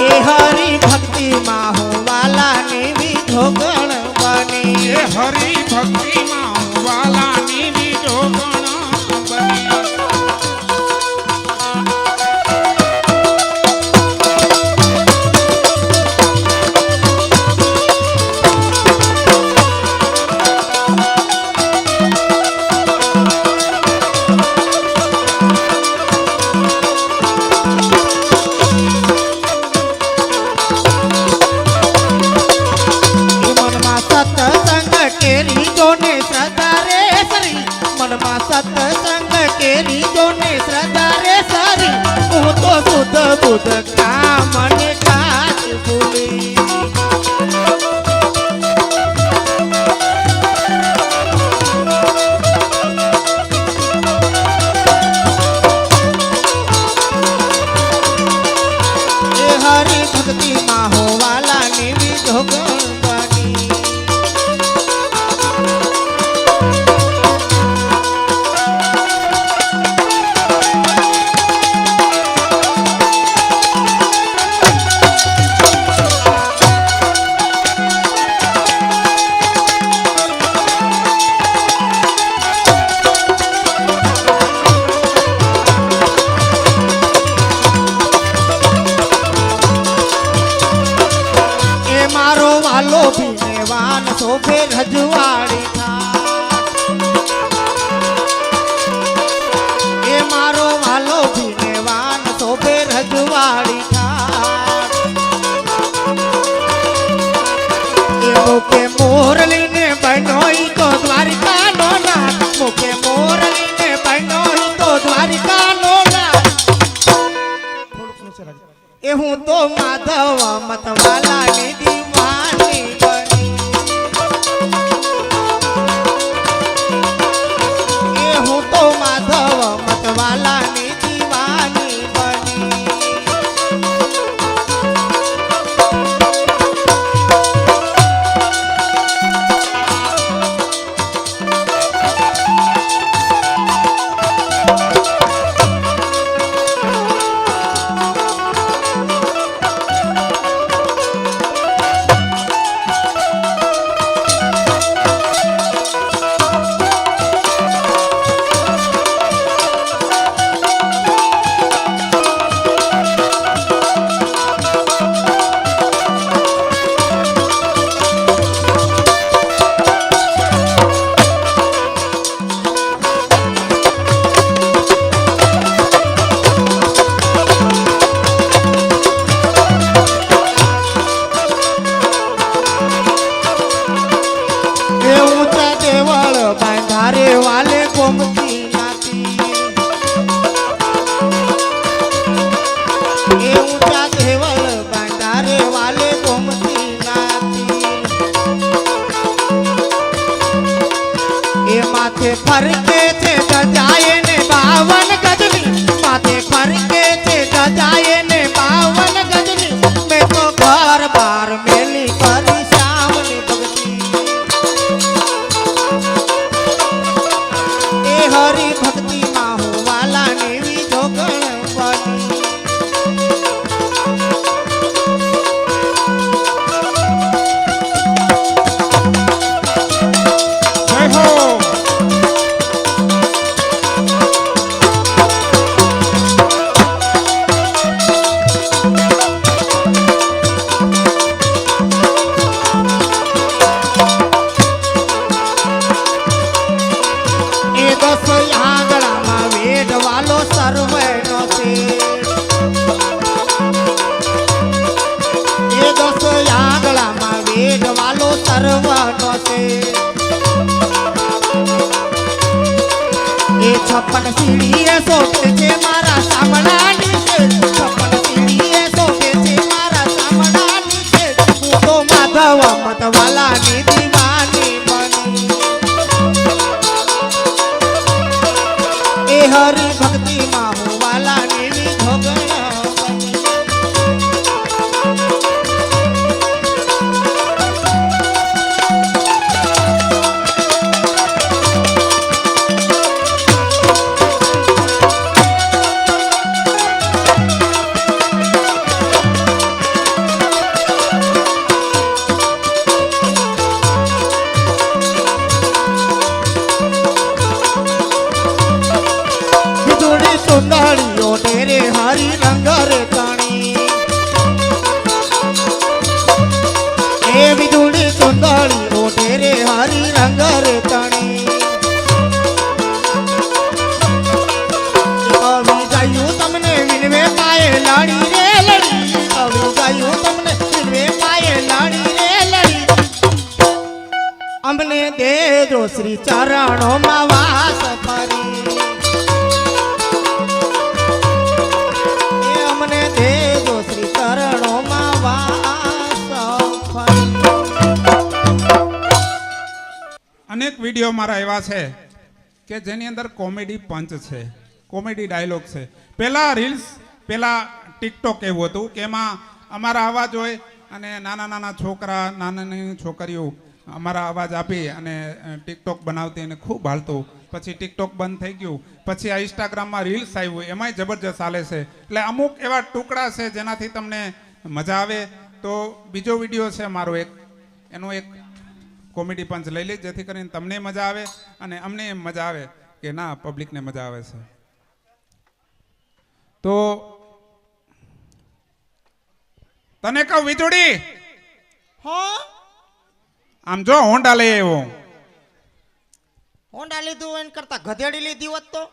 એ હરી ભક્તિ માં હું વાલાની વિધોગણ બની. એ હરી ભક્તિમાં હું વાલાની બીજો ગણ બની. સત્સંગ કેરી જોને શ્રદ્ધા રે સરી. હું તો શુદ્ધ બુદ્ધ કામ ને કાજ ભૂલી. એ હરી ભક્તિ માં હો વાલાની વિધો ગણ બની. વાલો ભીનેવાન શોભે રજવાડી થાળ. એ મારો વાલો ભીનેવાન શોભે રજવાડી થાળ. એ મુકે મોરલીને બનોઈ તો દ્વારિકા નો નાથ. મુકે મોરલીને બનોઈ તો દ્વારિકા નો નાથ. એ હું તો માધવ મતવાલાની દીવાની બની. એ હું તો માધવ મતવાલાની દીવાની બની. બાંધારે વાલે ગોમતી નાતી. એ ઊંચા દેવળ બાંધારે વાલે ગોમતી નાતી. એ માથે ફરકે છે ગજાએ ને 52 ગજની. માથે ફરકે છે ગજાએ ને 52 ગજની. મેં તો ઘર બાર મેલી કરી શ્યામની ભક્તિ. હરી ભક્તિ છપ્પન સીડીએ શોભે છે મારા સામડાની શેઠ. છપ્પન સીડીએ શોભે છે મારા સામડાની શેઠ. હું તો માધવ મતવાલાની દીવાની બની. એ હરિ ભક્તિમાં હું વાલાની વિધોગણા બની. વિજોડી સુંદરીઓ તેરે હરી રંગ રે તણી. એ વિજોડી સુંદરીઓ તેરે હરી રંગ રે તણી. આવી ગયું તમને વિનવે પાયે લાડી રે લડી. આવી ગયું તમને વિનવે પાયે લાડી રે લડી. અમને દેજો શ્રી ચરણોમાં વાસ ફરી. એ અમને દેજો શ્રી ચરણોમાં વાસ ફરી. અનેક વિડીયો મારા એવા છે કે જેની અંદર કોમેડી પંચ છે, કોમેડી ડાયલોગ છે. પહેલા રીલ્સ, પહેલા ટિકટોક એવું હતું કે એમાં અમારા અવાજ હોય અને નાના નાના છોકરા, નાના નાની છોકરીઓ અમારા અવાજ આપી અને ટિકટોક બનાવતી અને ખૂબ હાલતું. પછી ટિકટોક બંધ થઈ ગયું. પછી આ ઇન્સ્ટાગ્રામમાં રીલ્સ આવ્યું, એમાંય જબરજસ્ત ચાલે છે. એટલે અમુક એવા ટુકડા છે જેનાથી તમને મજા આવે. તો બીજો વિડીયો છે મારો એક, એનો એક કોમેડી પંચ લઈ લે જેથી કરીને તમને મજા આવે અને અમને એમ મજા આવે કે ના પબ્લિકને મજા આવે છે. તો તને કહું વિજોડી, હા આમ જો હોન્ડા લઈ આવ્યો. હોન્ડા લીધું હોય એને કરતા ગધેડી લીધી હોત તો.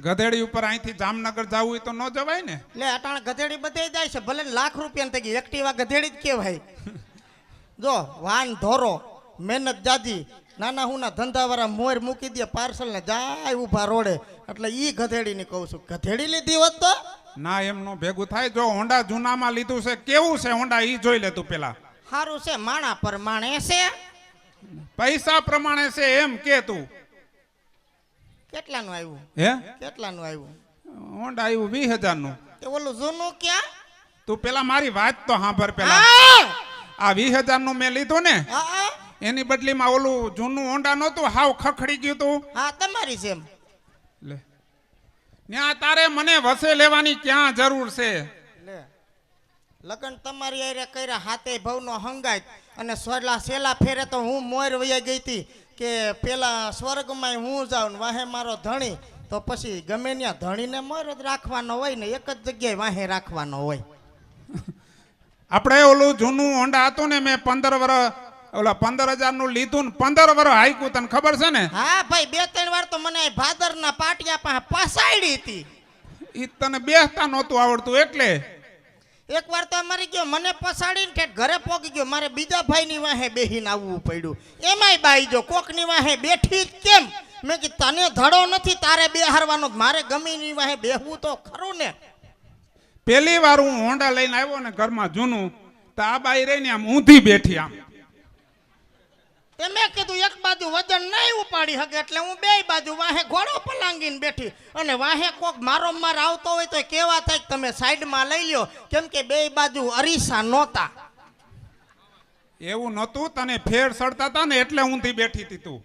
ગધેડી ઉપર અહીંથી જામનગર જવું હોય તો ન જવાય ને. લે અટાણે ગધેડી બધે જાય છે, ભલે લાખ રૂપિયા થઈ ગઈ. એક્ટિવા ગધેડી જ કહેવાય. જો વાન ધોરો, મહેનત જાજી, નાના હુના ધંધાવાળા મોર મૂકી દે પાર્સલ ને જાય ઊભા રોડે. એટલે ઈ ગધેડી ની કહું છું. ગધેડી લીધી હોત તો ના એમ નો ભેગું થાય. જો હોન્ડા જૂનામાં લીધું છે, કેવું છે હોન્ડા ઈ જોઈ લે તું પેલા. સારું છે, માણા પ્રમાણે છે. પૈસા પ્રમાણે છે એમ કે તું. કેટલાનું આવ્યું? હે કેટલાનું આવ્યું? હોન્ડા આવ્યું 20,000 નું. તે ઓલું જૂનું ક્યાં? તું પેલા મારી વાત તો સાંભળ પેલા. હા આ 20,000 નું મેં લીધું ને, હા એની બદલીમાં ઓલું જૂનું હોન્ડા નહોતું, હાવ ખખડી ગયું તું. હા તમારી છે એમ. લે ન્યા તારે મને વસે લેવાની ક્યાં જરૂર છે? લે લગન તમારી આરે કર્યા હાથે ભવનો હંગાય અને સેલા ફેરે તો હું મોર વયા ગઈ હતી કે પેલા સ્વર્ગમાં હું જાઉં ને વાહે મારો ધણી. તો પછી ગમે ત્યાં ધણીને મોર જ રાખવાનો હોય ને, એક જ જગ્યાએ વાહે રાખવાનો હોય. આપણે ઓલું જૂનું હોન્ડા હતું ને, મેં 15 વર્ષ ઓલા 15,000 નું લીધું ને 15 વર્ષ હાઈકું, તને ખબર છે ને? હા ભાઈ, 2-3 વાર તો મને ભાદરના પાટિયા પાસે પસાડી હતી. ઈ તને બેસતા નહોતું આવડતું એટલે. એક વાર તો અમારી ગયો, મને પસાડીને ઠેઠ ઘરે પોગી ગયો. મારે બીજા ભાઈની વાહે બેહીને આવવું પડ્યું. એમાંય બાઈ જો કોકની વાહે બેઠી જ કેમ? મેં કીધું તને ધડો નથી, તારે બેહારવાનો. મારે ગમીની વાહે બેહવું તો ખરું ને. પહેલી વાર હું હોન્ડા લઈને આવ્યો ને ઘરમાં જૂનું, તો આ બાઈ રહીને આમ ઊંધી બેઠી આમ. તે મેં કીધું એક બાજુ વજન નહીં ઉપાડી શકે એટલે હું બે બાજુ વાહે ઘોડો પલાંગીને બેઠી. અને વાહે કોક મારો માર આવતો હોય તો કેવા થાય કે તમે સાઈડમાં લઈ લ્યો, કેમ કે બે બાજુ અરીસા નહોતા. એવું નહોતું, તને ફેર સડતા હતા ને એટલે ઊંધી બેઠી હતી તું.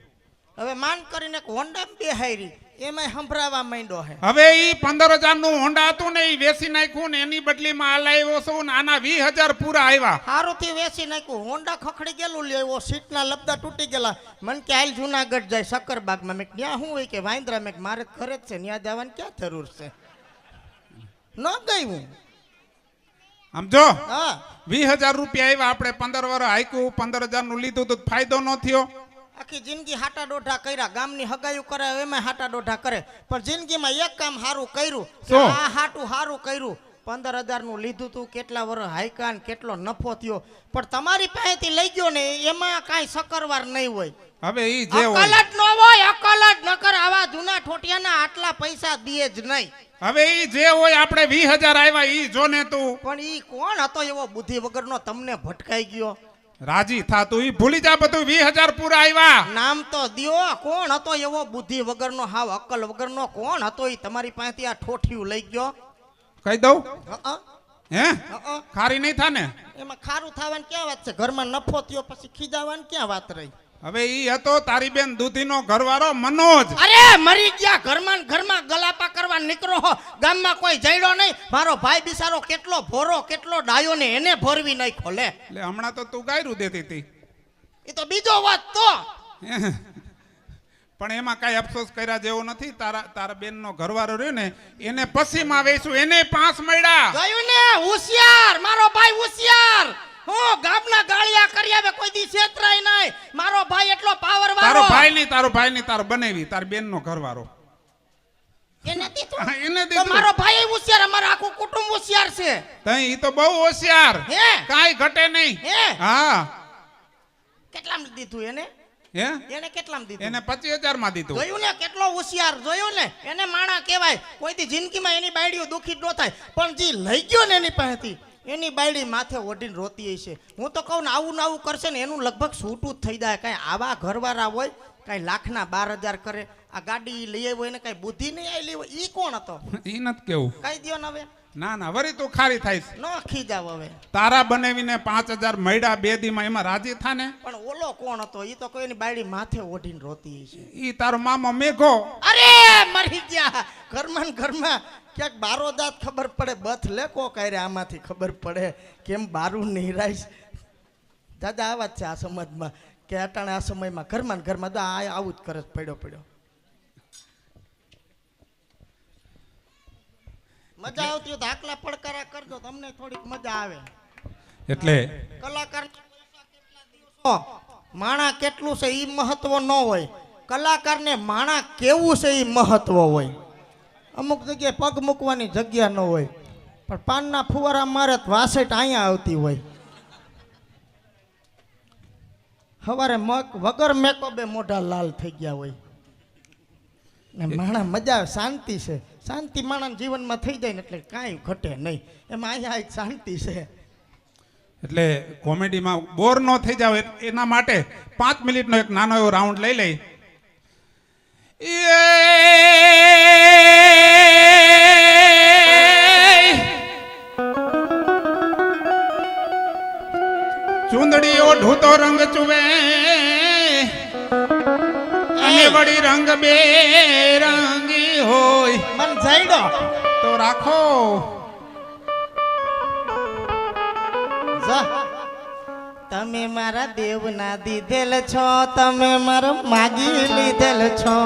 હવે માન કરીને હોન્ડામાં બેહારી, એમાંય સંભળાવા માંડ્યો હે. હવે ઈ 15,000 નું હોન્ડા હતું ને, ઈ વેચી નાખ્યું ને એની બદલીમાં આ લાવ્યો છું ને આના 20,000 પૂરા આવ્યા. સારુંથી વેચી નાખ્યું. હોન્ડા ખખડી ગયેલું લેવો, સીટના લબદા તૂટી ગયેલા. મને કે હાલ જુનાગઢ જાય શક્કરબાગમાં. મેં ત્યાં શું હોય કે વાંદરા? મેં મારે ઘરે જ છે, ત્યાં જવાની ક્યાં જરૂર છે? ન ગઈ હું. સમજો, હા 20,000 રૂપિયા આવ્યા. આપણે 15 વર્ષ હાઈકું, 15,000 નું લીધું તો ફાયદો ન થયો. આખી જિંદગી હાટા દોઢા કર્યા, ગામની હગાયું કરે એમાં હાટા દોઢા કરે, પણ જિંદગીમાં એક કામ સારું કર્યું. આ હાટું સારું કર્યું. 15,000 નું લીધું તું, કેટલા વર્ષ હાઈકા ને કેટલો નફો થયો. પણ તમારી પાસેથી લઈ ગયો ને, એમાં કાંઈ સકરવાર નહીં હોય. હવે ઈ જે અકલ જ ન હોય અકલ જ નકર આવા જૂના ઠોટિયાના આટલા પૈસા દીએ જ નહીં. હવે ઈ જે હોય આપણે 20,000 આવ્યા ઈ જો ને તું. પણ ઈ કોણ હતો એવો બુદ્ધિ વગરનો તમને ભટકાઈ ગયો? રાજી થા તું, ઈ ભૂલી જા બધું. 20,000 પૂરા આવ્યા. નામ તો દ્યો. કોણ હતો એવો બુદ્ધિ વગરનો હાવ અકલ વગરનો? કોણ હતો ઈ તમારી પાસેથી આ ઠોઠિયું લઈ ગયો? કહી દઉં હં? હે? હં? ખારી નહીં થા ને? એમાં ખારું થવાની ક્યાં વાત છે? ઘરમાં નફો થયો પછી ખીજાવાની ક્યાં વાત રહી? હવે ઈ હતો તારી બેન દૂધીનો ઘરવાળો મનોજ. અરે મરી ગયા. ઘરમાં ને ઘરમાં ગલાપા કરવા નીકળો હો. ગામમાં કોઈ જઈડો નહીં. મારો ભાઈ બિચારો કેટલો ભોરો કેટલો ડાયો ને એને ભરવી નાખ્યો લે. એટલે હમણાં તો તું ગાયરું દેતી હતી. એ તો બીજો વાત તો. પણ એમાં કઈ અફસોસ કર્યા જેવો નથી. તારા બેનનો ઘરવાળો રહ્યો ને એને પછીમાં વેચું, એને 5 મળ્યા. ગયું ને હોશિયાર. મારો ભાઈ હોશિયાર. હું ગામના ગાળિયા કરી આવે કોઈ દી છેતરાય નહીં. મારો ભાઈ એટલો પાવર વાળો. તારો ભાઈ નહીં તારો બનેવી તાર બેનનો ઘરવાળો. એને દીધું. હા, એને તો દીધું. મારો ભાઈ હોશિયાર. અમારું આખું કુટુંબ હોશિયાર છે. તઈ ઈ તો બહુ હોશિયાર. હે? કાઈ ઘટે નહીં. હે? હા. કેટલામાં દીધું એને? હે? એને કેટલામાં દીધું? એને 25,000 માં દીધું. જોયું ને કેટલો હોશિયાર? જોયું ને? એને માણા કહેવાય. કોઈ દી જિંદગીમાં એની બાયડીઓ દુખી ન થાય. પણ જે લઈ ગયો ને એની પાસેથી એની બાયડી માથે ઓઢીને રોતી હશે. હું તો કહું ને આવું કરશે ને એનું લગભગ છૂટું જ થઈ જાય. કાંઈ આવા ઘરવાળા હોય કાંઈ લાખના 12,000 કરે. આ ગાડી લઈ આવ્યો એને કાંઈ બુદ્ધિ નહીં આવી હોય. ઈ કોણ હતો? ઈ નથી કેવું. કઈ દ્યો ને હવે. ના વરી તું ખારી થાય. ન ખીજાવ હવે. તારા બનેવીને 5,000 મળ્યા 2 દીમાં, એમાં રાજી થા ને. પણ ઓલો કોણ હતો? ઈ તો કોઈની બાયડી માથે ઓઢીને રોતી હશે. ઈ તારો મામો મેઘો. અરે મરી ગયા. ઘરમાં ને ઘરમાં ક્યાંક બારો દાંત ખબર પડે. બથ લેકો કાયરે આમાંથી ખબર પડે કેમ બારું નિરાશ. દાદા આવા જ છે આ સમાજમાં કે અટાણે આ સમયમાં ઘરમાં ને ઘરમાં તો આવું જ કરે. પડ્યો મજા આવતી હોય તો આકલા પડકારા કરજો. તમને થોડીક મજા આવે. એટલે કલાકાર માણા કેટલું છે ઈ મહત્વ ન હોય. કલાકારને માણા કેવું છે ઈ મહત્વ હોય. અમુક જગ્યાએ પગ મૂકવાની જગ્યા ન હોય પણ પાનના ફુવારા મારે વાસેટ અહીંયા આવતી હોય. સવારે વગર મેકઅપે મોઢા લાલ થઈ ગયા હોય ને માણા મજા આવે. શાંતિ છે. શાંતિ માણા જીવનમાં થઈ જાય ને એટલે કાંઈ ઘટે નહીં. એમાં અહીંયા એક શાંતિ છે. એટલે કોમેડીમાં બોર ન થઈ જાવ એના માટે 5 મિનિટનો એક નાનો એવો રાઉન્ડ લઈ લઈ. ચુંદડી ઓઢું તો રંગ ચુવે અને વળી રંગ બેરંગી હોય. મન જઈડો તો રાખો. તમે મારા દેવના દીધેલ છો. તમે મારા માગી લીધેલ છો.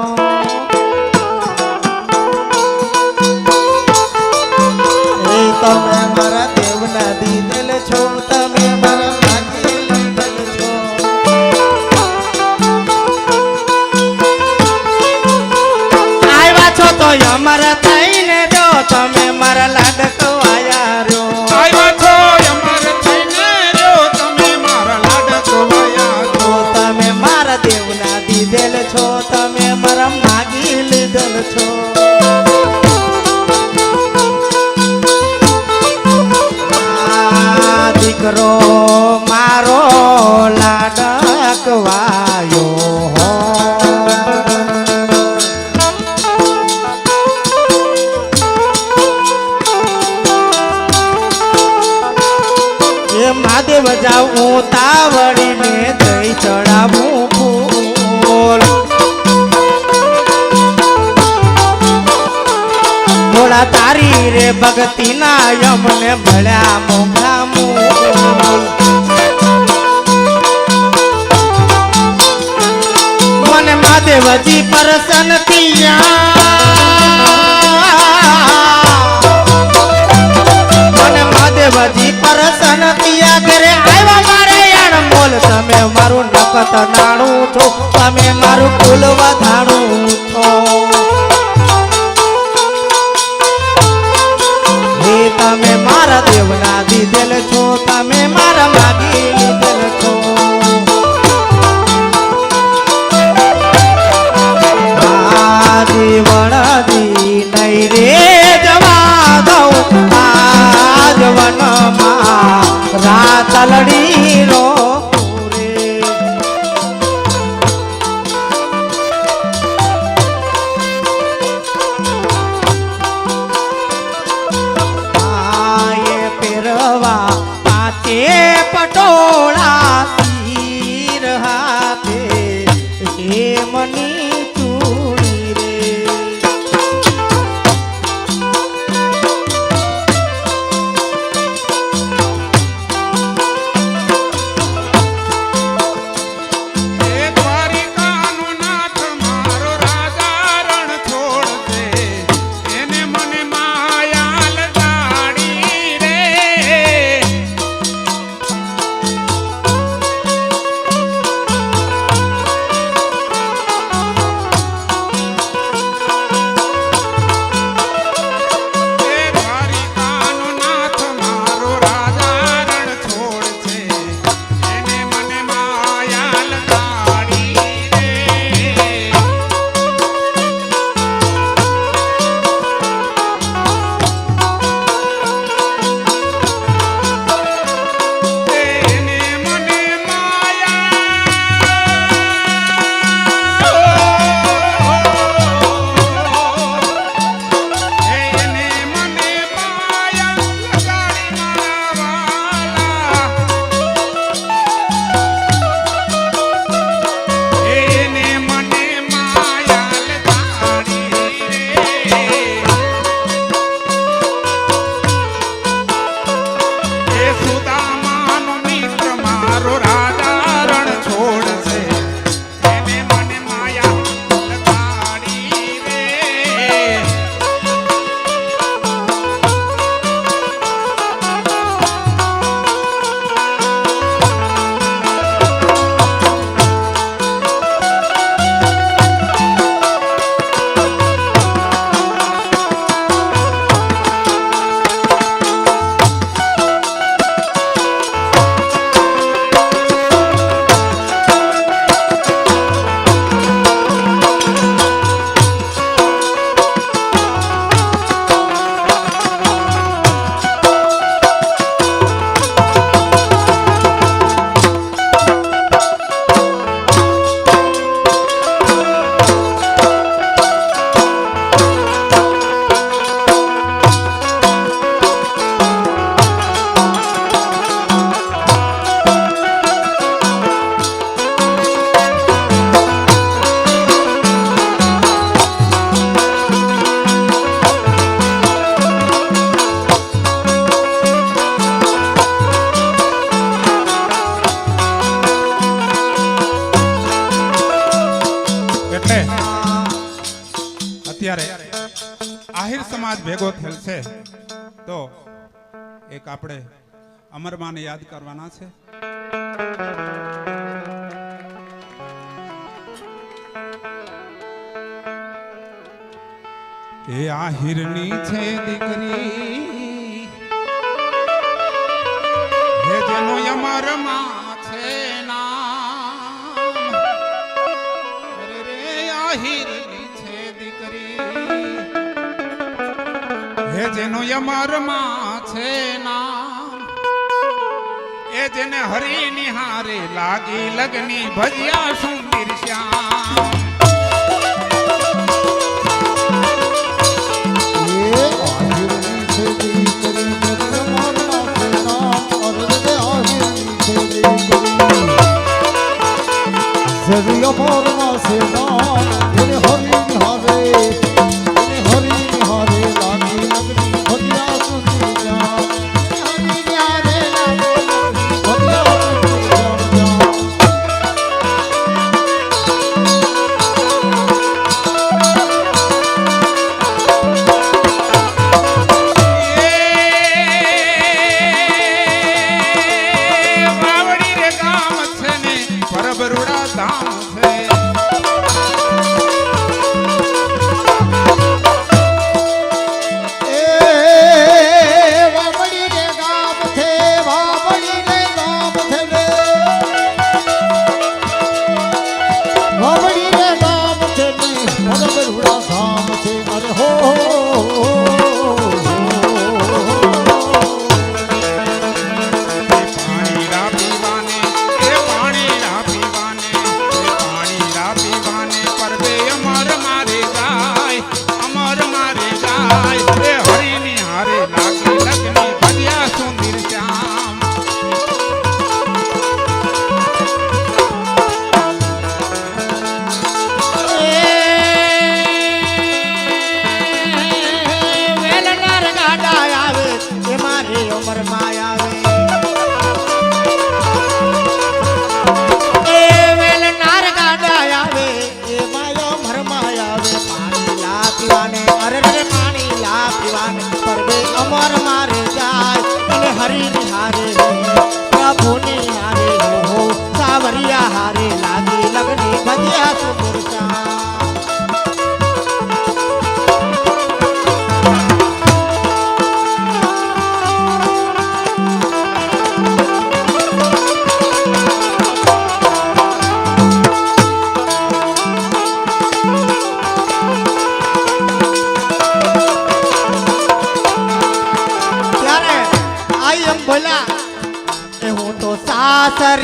એ તમે મારા દેવના દીધેલ છો. તમે મારા માગી લીધેલ છો. આવ્યા છો તો અમારા થઈને જો. તમે મારા લાડકો આયા રહ્યો. આવ્યા છો અમારે થઈને રહ્યો. તમે મારા લાડકો વાયા છો. તમે મારા દેવના દીધેલ છો. તમે મારા માગી લીધેલ છો. આ દીકરો મારો લાડકવાયો હો. એ મહાદેવ જાઉં તાવડીને જઈ ચડાવું ફૂલ. થોડા તારી રે ભક્તિ ના યમને ભળ્યા મોઘા મૂલ. મને મહાદેવજી પ્રસન્ન મને મહાદેવજી પ્રસન્ન તિયા ઘરે આવ્યા મારે અણમોલ. તમે મારું નકત નાણું છો. તમે મારું કુલ વધાણું છો. હે તમે મારા દેવના દીધેલ છો. તમે મારા માગી લીધેલ છો. લાલડી રો રે આયે પેરવા પાતે પટોળા તીર હાથે હે મની ચૂડી રે એ દ્વારિકાનો નાથ મારો રાજા રણ છોડશે એને મને માયા લગાડી રે એ દ્વારિકાનો નાથ મારો રાજા રણ છોડશે એને મને માયા લગાડી રે એને મને એને મને માયા લગાડી મારા વાલા એને મને માયા લગાડી રે એ સુદામાનો મિત્ર મારો રાજા રણ છોડશે એને મને માયા લગાડી રે એટલે અત્યારે આહિર સમાજ ભેગો થયેલ છે તો એક આપણે અમરમાને યાદ કરવાના છે. એ આહિરની છે દીકરી હે જેનો અમરમાં છે નામ અરે રે આહિરની છે દીકરી હે જેનો અમરમાં છે નામ એ જેને હરી નિહારે લાગી લગની ભજ્યા સુંદર શ્યામ બરોડા ધામ છે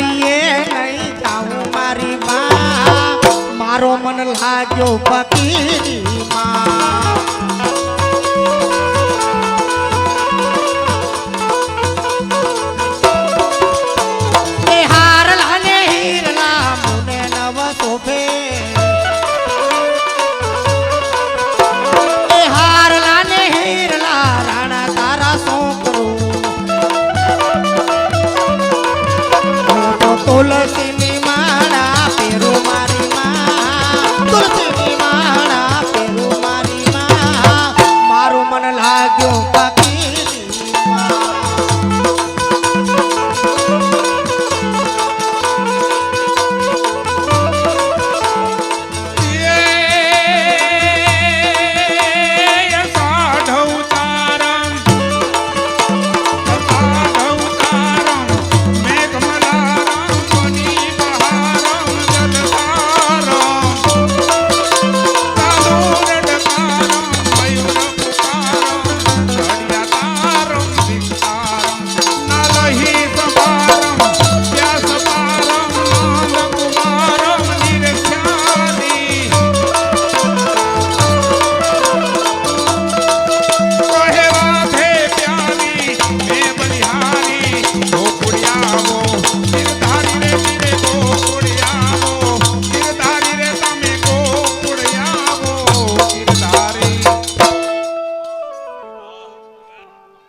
વાડીએ નહીં જાઉં મારી માં મારો મન લાગ્યો ફકીરી માં એ હારલા ને હીરલા મુને નવ શોભે એ હારલા ને હીરલા રાણા તારા શું કરું તુલસી